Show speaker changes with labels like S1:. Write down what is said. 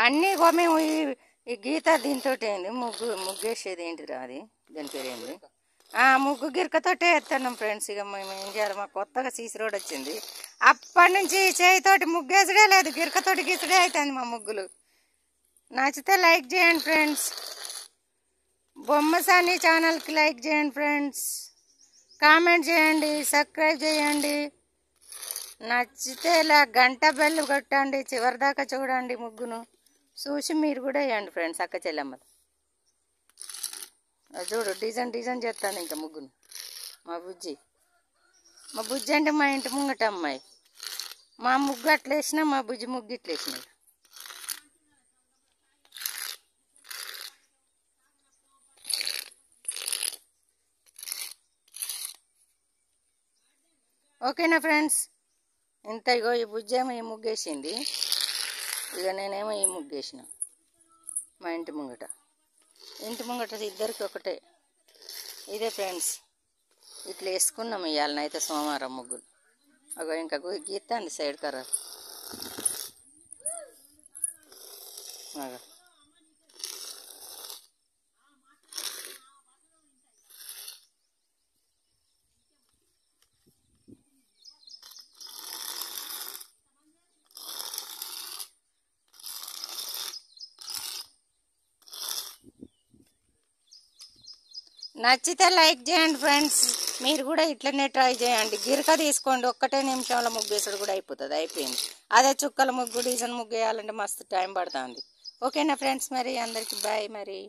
S1: అన్నీ మేము ఈ గీత దీంతో ఏంది ముగ్గేసేది ఏంటిరా అది దాని పేరు ఏంది ముగ్గు గిరకతోటే వేస్తున్నాం ఫ్రెండ్స్. ఇక మేము ఏం చేయాలి, మాకు కొత్తగా సీసీ రోడ్ వచ్చింది. అప్పటి నుంచి చేయితోటి ముగ్గేసడే లేదు, గిరకతోటి గీసడే అవుతుంది మా ముగ్గులు. నచ్చితే లైక్ చేయండి ఫ్రెండ్స్. బొమ్మసాని ఛానల్కి లైక్ చేయండి ఫ్రెండ్స్. కామెంట్ చేయండి, సబ్స్క్రైబ్ చేయండి. నచ్చితే ఇలా గంట బెల్లు కొట్టండి, చివరిదాకా చూడండి ముగ్గును. చూసి మీరు కూడా వేయండి ఫ్రెండ్స్. అక్క చెల్లెమ్మలు చూడు డిజైన్ చేస్తాను ఇంకా ముగ్గును. మా బుజ్జి అంటే మా ఇంటి ముంగట అమ్మాయి. మా ముగ్గు అట్లా వేసినా, మా బుజ్జి ముగ్గు ఇట్లా వేసినాయి. ఓకేనా ఫ్రెండ్స్? ఇంత ఇగో ఈ బుజ్జేమో ఈ ముగ్గేసింది, ఇక నేనేమో ఈ ముగ్గేసిన. మా ఇంటి ముంగట ఇద్దరికి ఒకటే. ఇదే ఫ్రెండ్స్, ఇట్లా వేసుకున్నాం ఇవాళనైతే సోమవారం ముగ్గులు. అగో ఇంకా గీత్తాంది సైడ్ కర్ర. నచ్చితే లైక్ చేయండి ఫ్రెండ్స్. మీరు కూడా ఇట్లనే ట్రై చేయండి. గిరక తీసుకోండి, ఒక్కటే నిమిషంలో ముగ్గేసుడు కూడా అయిపోయింది. అదే చుక్కల ముగ్గు డిజైన్ ముగ్గు వేయాలంటే మస్తు టైం పడుతుంది. ఓకేనా ఫ్రెండ్స్? మరి అందరికీ బాయ్ మరి.